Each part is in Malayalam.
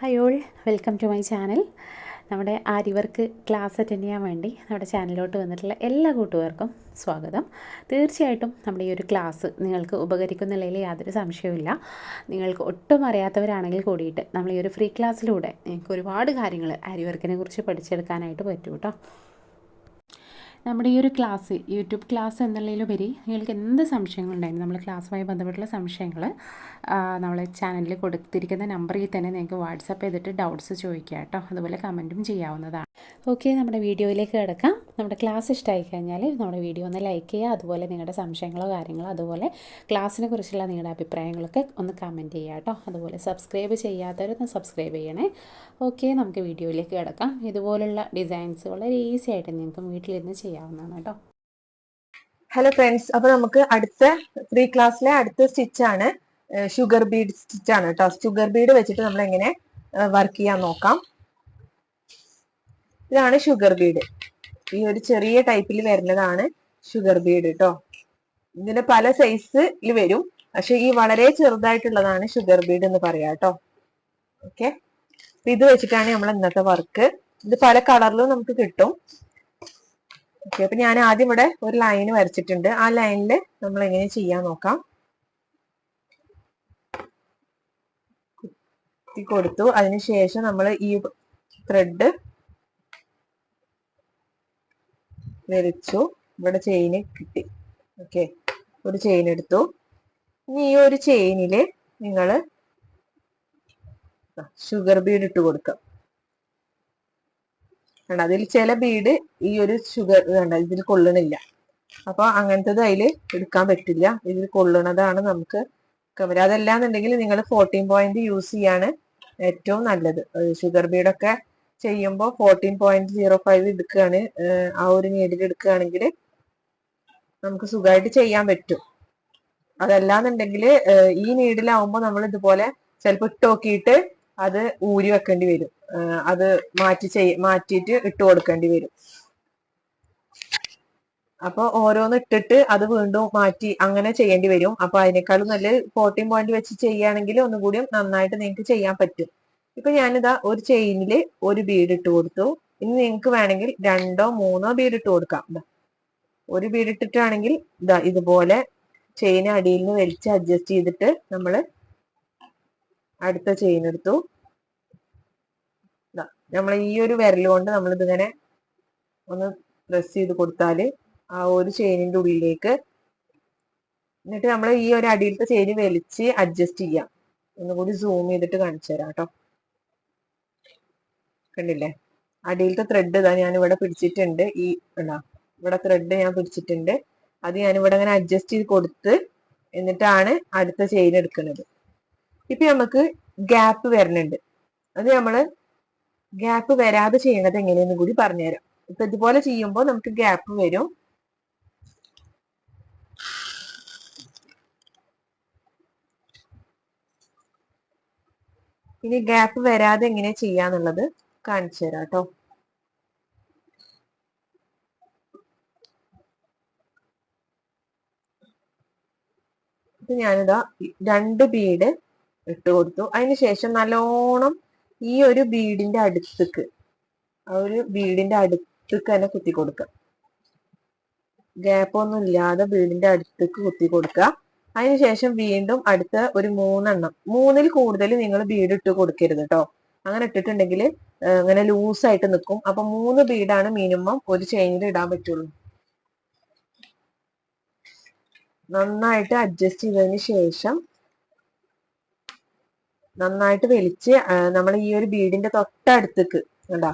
Hi all, welcome to my channel. നമ്മുടെ ആരി വർക്ക് ക്ലാസ് അറ്റൻഡ് ചെയ്യാൻ വേണ്ടി നമ്മുടെ ചാനലിലോട്ട് വന്നിട്ടുള്ള എല്ലാ കൂട്ടുകാർക്കും സ്വാഗതം. തീർച്ചയായിട്ടും നമ്മുടെ ഈ ഒരു ക്ലാസ് നിങ്ങൾക്ക് ഉപകരിക്കുന്നുള്ളതിൽ യാതൊരു സംശയവുമില്ല. നിങ്ങൾക്ക് ഒട്ടും അറിയാത്തവരാണെങ്കിൽ കൂടിയിട്ട് നമ്മൾ ഈ ഒരു ഫ്രീ ക്ലാസ്സിലൂടെ നിങ്ങൾക്ക് ഒരുപാട് കാര്യങ്ങൾ ആരി വർക്കിനെ കുറിച്ച് പഠിച്ചെടുക്കാനായിട്ട് പറ്റും കേട്ടോ. നമ്മുടെ ഈ ഒരു ക്ലാസ് യൂട്യൂബ് ക്ലാസ് എന്നുള്ളതിലുപരി നിങ്ങൾക്ക് എന്ത് സംശയങ്ങളുണ്ടായിരുന്നു നമ്മൾ ക്ലാസ്സുമായി ബന്ധപ്പെട്ടുള്ള സംശയങ്ങൾ നമ്മളെ ചാനലിൽ കൊടുത്തിരിക്കുന്ന നമ്പറിൽ തന്നെ നിങ്ങൾക്ക് വാട്സപ്പ് ചെയ്തിട്ട് ഡൗട്ട്സ് ചോദിക്കുക കേട്ടോ. അതുപോലെ കമൻറ്റും ചെയ്യാവുന്നതാണ്. ഓക്കെ, നമ്മുടെ വീഡിയോയിലേക്ക് കിടക്കാം. നമ്മുടെ ക്ലാസ് ഇഷ്ടമായി കഴിഞ്ഞാൽ നമ്മുടെ വീഡിയോ ഒന്ന് ലൈക്ക് ചെയ്യുക. അതുപോലെ നിങ്ങളുടെ സംശയങ്ങളോ കാര്യങ്ങളോ അതുപോലെ ക്ലാസ്സിനെ കുറിച്ചുള്ള നിങ്ങളുടെ അഭിപ്രായങ്ങളൊക്കെ ഒന്ന് കമൻറ്റ് ചെയ്യുക കേട്ടോ. അതുപോലെ സബ്സ്ക്രൈബ് ചെയ്യാത്തവരൊന്ന് സബ്സ്ക്രൈബ് ചെയ്യണേ. ഓക്കെ, നമുക്ക് വീഡിയോയിലേക്ക് കിടക്കാം. ഇതുപോലുള്ള ഡിസൈൻസ് വളരെ ഈസി ആയിട്ട് നിങ്ങൾക്ക് വീട്ടിലിരുന്ന് ചെയ്യാവുന്നതാണ് കേട്ടോ. ഹലോ ഫ്രണ്ട്സ്, അപ്പൊ നമുക്ക് അടുത്ത ഫ്രീ ക്ലാസ്സിലെ അടുത്ത സ്റ്റിച്ച് ആണ് ഷുഗർ ബീഡ് സ്റ്റിച്ച് ആണ് കേട്ടോ. ഷുഗർ ബീഡ് വെച്ചിട്ട് നമ്മൾ എങ്ങനെ വർക്ക് ചെയ്യാൻ നോക്കാം. ഇതാണ് ഷുഗർ ബീഡ്. ഈ ഒരു ചെറിയ ടൈപ്പിൽ വരുന്നതാണ് ഷുഗർ ബീഡ് കേട്ടോ. ഇതിന് പല സൈസിൽ വരും, പക്ഷെ ഈ വളരെ ചെറുതായിട്ടുള്ളതാണ് ഷുഗർ ബീഡ് എന്ന് പറയാം കേട്ടോ. ഓക്കെ, ഇത് വെച്ചിട്ടാണ് നമ്മൾ ഇന്നത്തെ വർക്ക്. ഇത് പല കളറിലും നമുക്ക് കിട്ടും. ഓക്കെ, അപ്പൊ ഞാൻ ആദ്യം ഇവിടെ ഒരു ലൈൻ വരച്ചിട്ടുണ്ട്. ആ ലൈനിൽ നമ്മൾ എങ്ങനെ ചെയ്യാൻ നോക്കാം. കുത്തി കൊടുത്തു. അതിനുശേഷം നമ്മൾ ഈ ത്രെഡ് വലിച്ചു. ഇവിടെ ചെയിന് കിട്ടി. ഓക്കെ, ഒരു ചെയിൻ എടുത്തു. ഇനി ഈ ഒരു ചെയിനില് നിങ്ങൾ ഷുഗർ ബീഡ് ഇട്ട് കൊടുക്കാം. അതിൽ ചില ബീഡ് ഈ ഒരു ഷുഗർ ഇതിൽ കൊള്ളണില്ല, അപ്പൊ അങ്ങനത്തത് അതിൽ എടുക്കാൻ പറ്റില്ല. ഇതിൽ കൊള്ളണതാണ് നമുക്ക് കവർ. അതല്ലാന്നുണ്ടെങ്കിൽ നിങ്ങൾ 14 പോയിന്റ് യൂസ് ചെയ്യാണ് ഏറ്റവും നല്ലത്. ഷുഗർ ബീഡൊക്കെ ചെയ്യുമ്പോൾ 14.05 എടുക്കുകയാണ്, ആ ഒരു നീഡിൽ എടുക്കുകയാണെങ്കിൽ നമുക്ക് സുഖമായിട്ട് ചെയ്യാൻ പറ്റും. അതല്ലാന്നുണ്ടെങ്കിൽ ഈ നീഡിലാവുമ്പോൾ നമ്മൾ ഇതുപോലെ ചിലപ്പോൾ ഇട്ട് നോക്കിയിട്ട് അത് ഊരി വെക്കേണ്ടി വരും. അത് മാറ്റിയിട്ട് ഇട്ട് കൊടുക്കേണ്ടി വരും. അപ്പൊ ഓരോന്ന് ഇട്ടിട്ട് അത് വീണ്ടും മാറ്റി അങ്ങനെ ചെയ്യേണ്ടി വരും. അപ്പൊ അതിനേക്കാളും നല്ല 14 പോയിന്റ് വെച്ച് ചെയ്യുകയാണെങ്കിൽ ഒന്നുകൂടി നന്നായിട്ട് നിങ്ങൾക്ക് ചെയ്യാൻ പറ്റും. ഇപ്പൊ ഞാനിതാ ഒരു ചെയിനിൽ ഒരു ബീഡ് ഇട്ട് കൊടുത്തു. ഇനി നിങ്ങൾക്ക് വേണമെങ്കിൽ 2 or 3 ബീഡ് ഇട്ട് കൊടുക്കാം. ഒരു ബീഡ് ഇട്ടിട്ടാണെങ്കിൽ ഇതാ ഇതുപോലെ ചെയിൻ അടിയിൽ നിന്ന് വലിച്ച് അഡ്ജസ്റ്റ് ചെയ്തിട്ട് നമ്മൾ അടുത്ത ചെയിൻ എടുത്തു. നമ്മൾ ഈ ഒരു വിരൽ കൊണ്ട് നമ്മൾ ഇതിങ്ങനെ ഒന്ന് പ്രസ് ചെയ്ത് കൊടുത്താല് ആ ഒരു ചെയിനിന്റെ ഉള്ളിലേക്ക്, എന്നിട്ട് നമ്മൾ ഈ ഒരു അടിയിലത്തെ ചെയിൻ വലിച്ച് അഡ്ജസ്റ്റ് ചെയ്യാം. ഒന്നുകൂടി സൂം ചെയ്തിട്ട് കാണിച്ചു തരാം കേട്ടോ. കണ്ടില്ലേ, അടിയിലത്തെ ത്രെഡ് ഇതാ ഞാൻ ഇവിടെ പിടിച്ചിട്ടുണ്ട്. ഇവിടെ ത്രെഡ് ഞാൻ പിടിച്ചിട്ടുണ്ട്. അത് ഞാൻ ഇവിടെ അങ്ങനെ അഡ്ജസ്റ്റ് ചെയ്ത് കൊടുത്ത് എന്നിട്ടാണ് അടുത്ത ചെയിൻ എടുക്കുന്നത്. ഇപ്പൊ നമുക്ക് ഗ്യാപ്പ് വരുന്നുണ്ട്. അത് നമ്മള് ഗ്യാപ്പ് വരാതെ ചെയ്യണത് എങ്ങനെയെന്ന് കൂടി പറഞ്ഞുതരാം. ഇപ്പൊ ഇതുപോലെ ചെയ്യുമ്പോൾ നമുക്ക് ഗ്യാപ്പ് വരും. ഇനി ഗ്യാപ്പ് വരാതെ എങ്ങനെ ചെയ്യാന്നുള്ളത് കാണിച്ചു തരാം കേട്ടോ. ഇപ്പൊ ഞാനിതാ 2 ബീഡ് ഇട്ട് കൊടുത്തു. അതിനുശേഷം നല്ലോണം ഈ ഒരു ബീഡിന്റെ അടുത്തേക്ക്, ആ ഒരു ബീഡിന്റെ അടുത്തേക്ക് തന്നെ കുത്തി കൊടുക്കുക. ഗ്യാപ്പ് ഒന്നും ഇല്ലാതെ ബീഡിന്റെ അടുത്തേക്ക് കുത്തി കൊടുക്കുക. അതിനുശേഷം വീണ്ടും അടുത്ത ഒരു 3 കൂടുതൽ നിങ്ങൾ ബീഡ് ഇട്ട് കൊടുക്കരുത് കേട്ടോ. അങ്ങനെ ഇട്ടിട്ടുണ്ടെങ്കിൽ ഇങ്ങനെ ലൂസായിട്ട് നിൽക്കും. അപ്പൊ 3 ബീഡാണ് മിനിമം ഒരു ചെയിനിൽ ഇടാൻ പറ്റുള്ളൂ. നന്നായിട്ട് അഡ്ജസ്റ്റ് ചെയ്തതിന് ശേഷം നന്നായിട്ട് വലിച്ച് നമ്മൾ ഈ ഒരു ബീഡിന്റെ തൊട്ടടുത്തേക്ക് കണ്ടാ,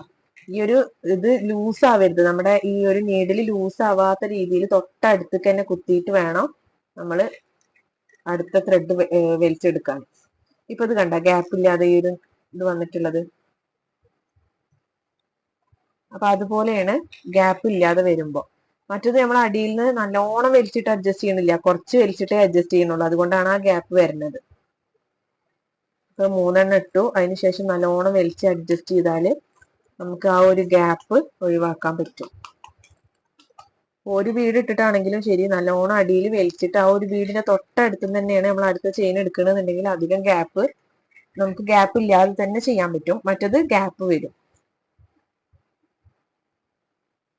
ഈ ഒരു ഇത് ലൂസ് ആവരുത്. നമ്മുടെ ഈ ഒരു നീഡിൽ ലൂസ് ആവാത്ത രീതിയിൽ തൊട്ടടുത്തേക്ക് തന്നെ കുത്തിയിട്ട് വേണം നമ്മൾ അടുത്ത ത്രെഡ് വലിച്ചെടുക്കാൻ. ഇപ്പൊ ഇത് കണ്ട ഗ്യാപ്പ് ഇല്ലാതെ ഈ ഒരു ഇത് വന്നിട്ടുള്ളത്. അപ്പൊ അതുപോലെയാണ് ഗ്യാപ്പ് ഇല്ലാതെ വരുമ്പോ. മറ്റത് നമ്മൾ അടിയിൽ നിന്ന് നല്ലോണം വലിച്ചിട്ട് അഡ്ജസ്റ്റ് ചെയ്യണില്ല, കുറച്ച് വലിച്ചിട്ടേ അഡ്ജസ്റ്റ് ചെയ്യുന്നുള്ളൂ. അതുകൊണ്ടാണ് ആ ഗ്യാപ്പ് വരുന്നത്. ഇപ്പൊ 3 ഇട്ടു. അതിനുശേഷം നല്ലോണം വലിച്ച് അഡ്ജസ്റ്റ് ചെയ്താല് നമുക്ക് ആ ഒരു ഗ്യാപ്പ് ഒഴിവാക്കാൻ പറ്റും. ഒരു ബീഡ് ഇട്ടിട്ടാണെങ്കിലും ശരി, നല്ലോണം അടിയിൽ വലിച്ചിട്ട് ആ ഒരു ബീഡിന്റെ തൊട്ടടുത്ത് തന്നെയാണ് നമ്മൾ അടുത്ത ചെയിൻ എടുക്കണമെന്നുണ്ടെങ്കിൽ അധികം ഗ്യാപ്പ് നമുക്ക് ഗ്യാപ്പ് ഇല്ലാതെ തന്നെ ചെയ്യാൻ പറ്റും, മറ്റത് ഗ്യാപ്പ് വരും.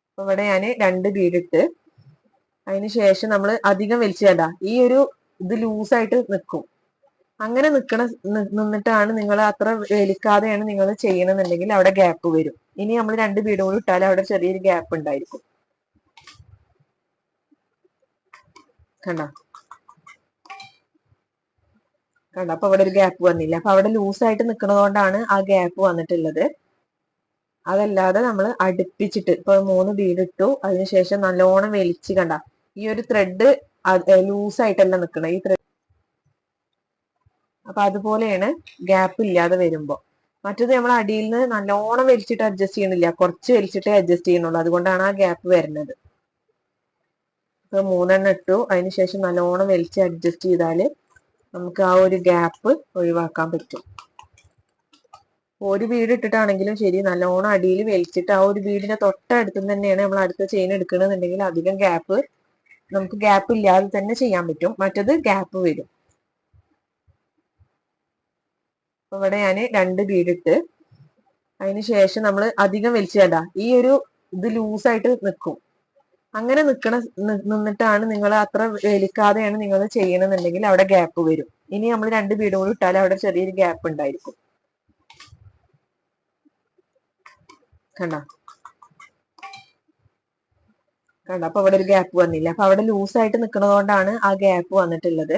അപ്പൊ ഇവിടെ ഞാൻ 2 ബീഡിട്ട് അതിന് ശേഷം നമ്മൾ അധികം വലിച്ചേണ്ട, ഈ ഒരു ഇത് ലൂസായിട്ട് നിൽക്കും. അങ്ങനെ നിന്നിട്ടാണ് നിങ്ങൾ അത്ര വലിക്കാതെയാണ് നിങ്ങൾ ചെയ്യണമെന്നുണ്ടെങ്കിൽ അവിടെ ഗ്യാപ്പ് വരും. ഇനി നമ്മൾ 2 ബീഡ് കൂടി ഇട്ടാൽ അവിടെ ചെറിയൊരു ഗ്യാപ്പ് ഉണ്ടായിരിക്കും. കണ്ടോ കണ്ടോ അപ്പൊ അവിടെ ഒരു ഗ്യാപ്പ് വന്നില്ല. അപ്പൊ അവിടെ ലൂസായിട്ട് നിൽക്കുന്നത് കൊണ്ടാണ് ആ ഗ്യാപ്പ് വന്നിട്ടുള്ളത്. അതല്ലാതെ നമ്മൾ അടുപ്പിച്ചിട്ട് ഇപ്പൊ 3 ബീഡ് ഇട്ടു, അതിനുശേഷം നല്ലോണം വലിച്ച് കണ്ട ഈ ഒരു ത്രെഡ് ലൂസായിട്ടല്ല നിൽക്കണം, ഈ ത്രെഡ്. അപ്പൊ അതുപോലെയാണ് ഗ്യാപ്പ് ഇല്ലാതെ വരുമ്പോ. മറ്റത് നമ്മൾ അടിയിൽ നിന്ന് നല്ലോണം വലിച്ചിട്ട് അഡ്ജസ്റ്റ് ചെയ്യണില്ല, കുറച്ച് വലിച്ചിട്ടേ അഡ്ജസ്റ്റ് ചെയ്യുന്നുള്ളൂ, അതുകൊണ്ടാണ് ആ ഗ്യാപ്പ് വരുന്നത്. ഇപ്പൊ 3 ഇട്ടു, അതിനുശേഷം നല്ലോണം വലിച്ച് അഡ്ജസ്റ്റ് ചെയ്താല് നമുക്ക് ആ ഒരു ഗ്യാപ്പ് ഒഴിവാക്കാൻ പറ്റും. ഒരു ബീഡ് ഇട്ടിട്ടാണെങ്കിലും ശരി, നല്ലോണം അടിയിൽ വലിച്ചിട്ട് ആ ഒരു ബീഡിന്റെ തൊട്ടടുത്ത് തന്നെയാണ് നമ്മൾ അടുത്ത ചെയിൻ എടുക്കണമെന്നുണ്ടെങ്കിൽ അധികം നമുക്ക് ഗ്യാപ്പ് ഇല്ലാതെ തന്നെ ചെയ്യാൻ പറ്റും, മറ്റത് ഗ്യാപ്പ് വരും. അപ്പൊ ഇവിടെ ഞാൻ 2 ബീഡ് ഇട്ട് അതിന് ശേഷം നമ്മൾ അധികം വലിച്ചേണ്ട, ഈ ഒരു ഇത് ലൂസായിട്ട് നിൽക്കും. അങ്ങനെ നിന്നിട്ടാണ് നിങ്ങൾ അത്ര വലിക്കാതെയാണ് നിങ്ങൾ ചെയ്യണമെന്നുണ്ടെങ്കിൽ അവിടെ ഗ്യാപ്പ് വരും. ഇനി നമ്മൾ 2 ബീഡ് കൂടി ഇട്ടാൽ അവിടെ ചെറിയൊരു ഗ്യാപ്പ് ഉണ്ടായിരിക്കും. കണ്ടോ അപ്പൊ അവിടെ ഒരു ഗ്യാപ്പ് വന്നില്ല. അപ്പൊ അവിടെ ലൂസായിട്ട് നിൽക്കുന്നത് കൊണ്ടാണ് ആ ഗ്യാപ്പ് വന്നിട്ടുള്ളത്.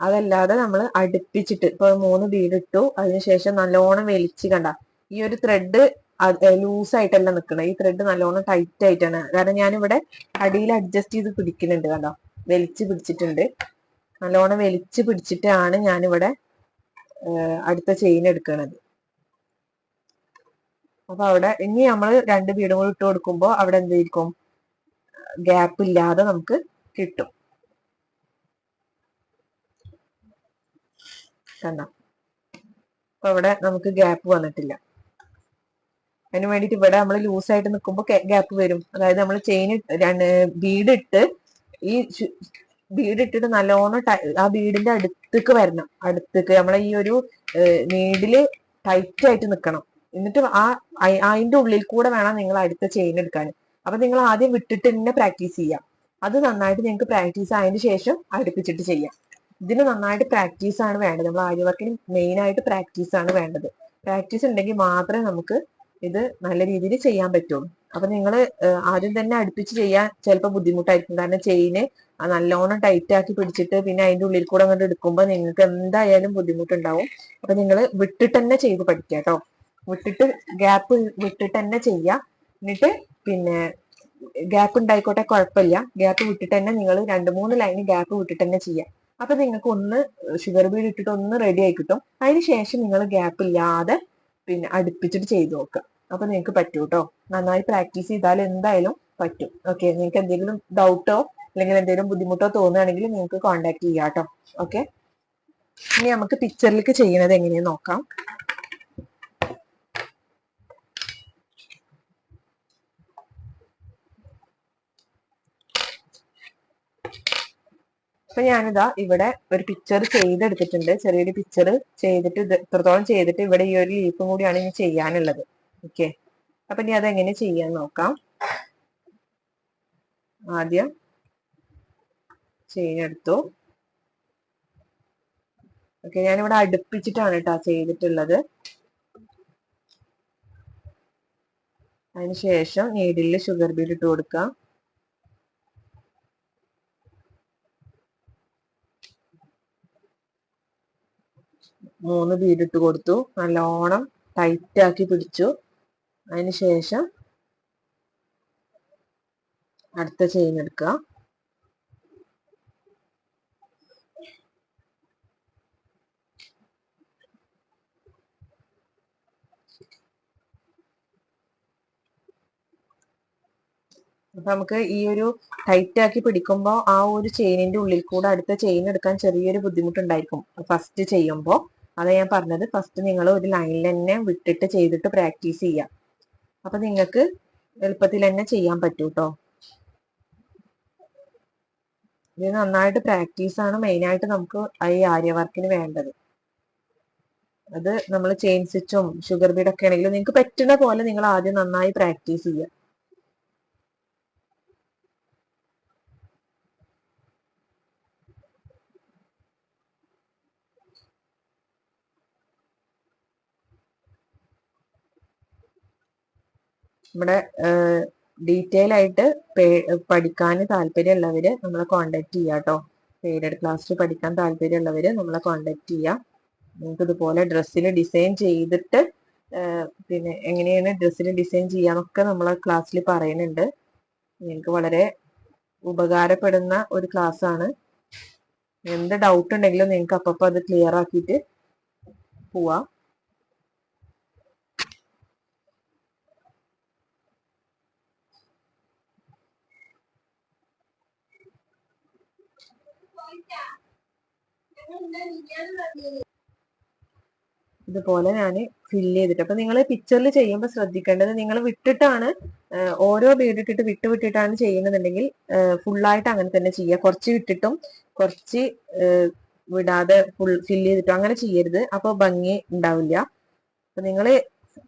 അതല്ലാതെ നമ്മൾ അടുപ്പിച്ചിട്ട് ഇപ്പൊ 3 ബീഡ് ഇട്ടു, അതിനുശേഷം നല്ലോണം വലിച്ച് ഈ ഒരു ത്രെഡ് ലൂസായിട്ടല്ല നിൽക്കണം, ഈ ത്രെഡ് നല്ലോണം ടൈറ്റ് ആയിട്ടാണ്. കാരണം ഞാനിവിടെ അടിയിൽ അഡ്ജസ്റ്റ് ചെയ്ത് പിടിക്കുന്നുണ്ട്, കണ്ടോ വലിച്ച് പിടിച്ചിട്ടുണ്ട്. നല്ലോണം വലിച്ച് പിടിച്ചിട്ടാണ് ഞാനിവിടെ അടുത്ത ചെയിൻ എടുക്കുന്നത്. അപ്പൊ അവിടെ ഇനി നമ്മൾ 2 ബീഡും കൂടി ഇട്ട് കൊടുക്കുമ്പോൾ അവിടെ എന്തായിരിക്കും, ഗ്യാപ്പ് ഇല്ലാതെ നമുക്ക് കിട്ടും. കണ്ടോ അപ്പൊ ഇവിടെ നമുക്ക് ഗ്യാപ്പ് വന്നിട്ടില്ല. അതിന് വേണ്ടിയിട്ട് ഇവിടെ നമ്മൾ ലൂസായിട്ട് നിൽക്കുമ്പോൾ ഗ്യാപ്പ് വരും. അതായത് നമ്മൾ ചെയിൻ ബീഡ് ഇട്ട് ഈ ബീഡ് ഇട്ടിട്ട് നല്ലോണം ആ ബീഡിന്റെ അടുത്തേക്ക് വരണം, അടുത്തേക്ക് നമ്മളെ ഈ ഒരു നീഡില് ടൈറ്റ് ആയിട്ട് നിൽക്കണം. എന്നിട്ട് അതിന്റെ ഉള്ളിൽ കൂടെ വേണം നിങ്ങൾ അടുത്ത ചെയിൻ എടുക്കാൻ. അപ്പൊ നിങ്ങൾ ആദ്യം വിട്ടിട്ട് തന്നെ പ്രാക്ടീസ് ചെയ്യാം. അത് നന്നായിട്ട് നിങ്ങൾക്ക് പ്രാക്ടീസ് ആയതിനു ശേഷം അടുപ്പിച്ചിട്ട് ചെയ്യാം. ഇതിന് നന്നായിട്ട് പ്രാക്ടീസ് ആണ് വേണ്ടത്. നമ്മൾ ആര്യ വർക്കിന് മെയിൻ ആയിട്ട് പ്രാക്ടീസ് ആണ് വേണ്ടത്. പ്രാക്ടീസ് ഉണ്ടെങ്കിൽ മാത്രമേ നമുക്ക് ഇത് നല്ല രീതിയിൽ ചെയ്യാൻ പറ്റുള്ളൂ. അപ്പൊ നിങ്ങൾ ആദ്യം തന്നെ അടുപ്പിച്ച് ചെയ്യാൻ ചിലപ്പോൾ ബുദ്ധിമുട്ടായിരിക്കും. കാരണം ചെയിന് നല്ലോണം ടൈറ്റ് ആക്കി പിടിച്ചിട്ട് പിന്നെ അതിന്റെ ഉള്ളിൽ കൂടെ അങ്ങോട്ട് എടുക്കുമ്പോൾ നിങ്ങൾക്ക് എന്തായാലും ബുദ്ധിമുട്ടുണ്ടാവും. അപ്പൊ നിങ്ങൾ വിട്ടിട്ട് തന്നെ ചെയ്ത് പഠിക്കുക കേട്ടോ. ഗ്യാപ്പ് വിട്ടിട്ട് തന്നെ ചെയ്യുക. എന്നിട്ട് പിന്നെ ഗ്യാപ്പ് ഉണ്ടായിക്കോട്ടെ, കുഴപ്പമില്ല. ഗ്യാപ്പ് വിട്ടിട്ട് തന്നെ നിങ്ങൾ 2-3 ലൈന് ഗ്യാപ്പ് വിട്ടിട്ട് തന്നെ ചെയ്യാം. അപ്പൊ നിങ്ങൾക്ക് ഒന്ന് ഷുഗർ ബീഡ് ഇട്ടിട്ട് ഒന്ന് റെഡി ആയി കിട്ടും. അതിന് ശേഷം നിങ്ങൾ ഗ്യാപ്പ് ഇല്ലാതെ പിന്നെ അടുപ്പിച്ചിട്ട് ചെയ്ത് നോക്കുക. അപ്പൊ നിങ്ങൾക്ക് പറ്റും കേട്ടോ. നന്നായി പ്രാക്ടീസ് ചെയ്താൽ എന്തായാലും പറ്റും. ഓക്കെ, നിങ്ങൾക്ക് എന്തെങ്കിലും ഡൗട്ടോ അല്ലെങ്കിൽ എന്തെങ്കിലും ബുദ്ധിമുട്ടോ തോന്നുകയാണെങ്കിൽ നിങ്ങൾക്ക് കോൺടാക്ട് ചെയ്യാം കേട്ടോ. ഓക്കെ, ഇനി നമുക്ക് പിക്ചറിലേക്ക് ചെയ്യുന്നത് എങ്ങനെയാന്ന് നോക്കാം. അപ്പൊ ഞാനിതാ ഇവിടെ ഒരു പിക്ചർ ചെയ്തെടുത്തിട്ടുണ്ട്. ചെറിയൊരു പിക്ചർ ചെയ്തിട്ട് ഇത് ഇത്രത്തോളം ചെയ്തിട്ട് ഇവിടെ ഈ ഒരു ലീഫും കൂടിയാണ് ഇനി ചെയ്യാനുള്ളത്. ഓക്കെ, അപ്പൊ ഇനി അതെങ്ങനെ ചെയ്യാൻ നോക്കാം. ആദ്യം ചെയിൻ എടുത്തു. ഓക്കെ, ഞാനിവിടെ അടുപ്പിച്ചിട്ടാണ് കേട്ടോ ചെയ്തിട്ടുള്ളത്. അതിനുശേഷം നീഡിലിൽ ഷുഗർ ബീഡ് ഇട്ട് കൊടുക്കാം. മൂന്ന് ബീഡ് ഇട്ട് കൊടുത്തു. നല്ലോണം ടൈറ്റ് ആക്കി പിടിച്ചു. അതിനുശേഷം അടുത്ത ചെയിൻ എടുക്കുക. അപ്പൊ നമുക്ക് ഈ ഒരു ടൈറ്റ് ആക്കി പിടിക്കുമ്പോൾ ആ ഒരു ചെയിനിന്റെ ഉള്ളിൽ കൂടെ അടുത്ത ചെയിൻ എടുക്കാൻ ചെറിയൊരു ബുദ്ധിമുട്ടുണ്ടായിരിക്കും ഫസ്റ്റ് ചെയ്യുമ്പോൾ. അതാ ഞാൻ പറഞ്ഞത്, ഫസ്റ്റ് നിങ്ങൾ ഒരു ലൈനിൽ തന്നെ വിട്ടിട്ട് ചെയ്തിട്ട് പ്രാക്ടീസ് ചെയ്യാം. അപ്പൊ നിങ്ങൾക്ക് എളുപ്പത്തിൽ തന്നെ ചെയ്യാൻ പറ്റൂ കേട്ടോ. ഇത് നന്നായിട്ട് പ്രാക്ടീസ് ആണ് മെയിൻ ആയിട്ട് നമുക്ക് ഈ ആര്യ വർക്കിന് വേണ്ടത്. അത് നമ്മൾ ചെയിൻ സ്റ്റിച്ചും ഷുഗർ ബീഡൊക്കെ ആണെങ്കിലും നിങ്ങൾക്ക് പറ്റുന്ന പോലെ നിങ്ങൾ ആദ്യം നന്നായി പ്രാക്ടീസ് ചെയ്യുക. നമ്മുടെ ഡീറ്റെയിൽ ആയിട്ട് പഠിക്കാൻ താല്പര്യമുള്ളവര് നമ്മളെ കോണ്ടാക്ട് ചെയ്യുക കേട്ടോ. പെയ്ഡഡ് ക്ലാസ്സിൽ പഠിക്കാൻ താല്പര്യമുള്ളവര് നമ്മളെ കോണ്ടാക്ട് ചെയ്യുക. നിങ്ങൾക്ക് ഇതുപോലെ ഡ്രസ്സിൽ ഡിസൈൻ ചെയ്തിട്ട് പിന്നെ എങ്ങനെയാണ് ഡ്രസ്സിൽ ഡിസൈൻ ചെയ്യാന്നൊക്കെ നമ്മളെ ക്ലാസ്സിൽ പറയുന്നുണ്ട്. നിങ്ങൾക്ക് വളരെ ഉപകാരപ്പെടുന്ന ഒരു ക്ലാസ് ആണ്. എന്ത് ഡൗട്ട് ഉണ്ടെങ്കിലും നിങ്ങൾക്ക് അപ്പപ്പോ അത് ക്ലിയർ ആക്കിയിട്ട് പോവാം. ഇതുപോലെ ഞാൻ ഫില്ല് ചെയ്തിട്ട്, അപ്പൊ നിങ്ങൾ പിക്ചറിൽ ചെയ്യുമ്പോൾ ശ്രദ്ധിക്കേണ്ടത് നിങ്ങൾ വിട്ടിട്ടാണ് ഓരോ ബീഡ് ഇട്ടിട്ട് വിട്ടിട്ടാണ് ചെയ്യുന്നതെങ്കിൽ ഫുള്ളായിട്ട് അങ്ങനെ തന്നെ ചെയ്യുക. കുറച്ച് വിട്ടിട്ടും കുറച്ച് വിടാതെ ഫില്ല് ചെയ്തിട്ടും അങ്ങനെ ചെയ്യരുത്. അപ്പൊ ഭംഗി ഉണ്ടാവില്ല. അപ്പൊ നിങ്ങൾ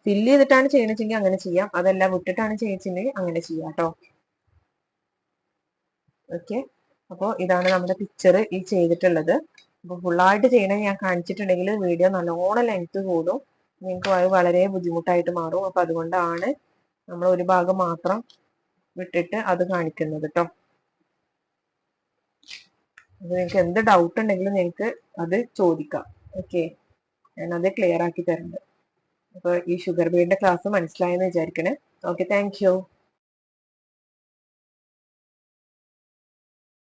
ഫില്ല് ചെയ്തിട്ടാണ് ചെയ്യണമെങ്കിൽ അങ്ങനെ ചെയ്യാം, അതല്ല വിട്ടിട്ടാണ് ചെയ്യിച്ചിട്ടുണ്ടെങ്കിൽ അങ്ങനെ ചെയ്യാം കേട്ടോ. ഓക്കെ, അപ്പോൾ ഇതാണ് നമ്മുടെ പിക്ചർ ഈ ചെയ്തിട്ടുള്ളത്. അപ്പൊ ഫുള്ളായിട്ട് ചെയ്യണേ ഞാൻ കാണിച്ചിട്ടുണ്ടെങ്കിൽ വീഡിയോ നല്ലോണം ലെങ്ത് കൂടും, നിങ്ങൾക്ക് അത് വളരെ ബുദ്ധിമുട്ടായിട്ട് മാറും. അപ്പൊ അതുകൊണ്ടാണ് നമ്മൾ ഒരു ഭാഗം മാത്രം വിട്ടിട്ട് അത് കാണിക്കുന്നത് കേട്ടോ. അപ്പൊ നിങ്ങൾക്ക് എന്ത് ഡൗട്ട് ഉണ്ടെങ്കിലും നിങ്ങൾക്ക് അത് ചോദിക്കാം. ഓക്കെ, ഞാനത് ക്ലിയർ ആക്കി തരുന്നുണ്ട്. അപ്പൊ ഈ ഷുഗർ ബീഡിന്റെ ക്ലാസ് മനസ്സിലായെന്ന് വിചാരിക്കണേ. Okay, thank you.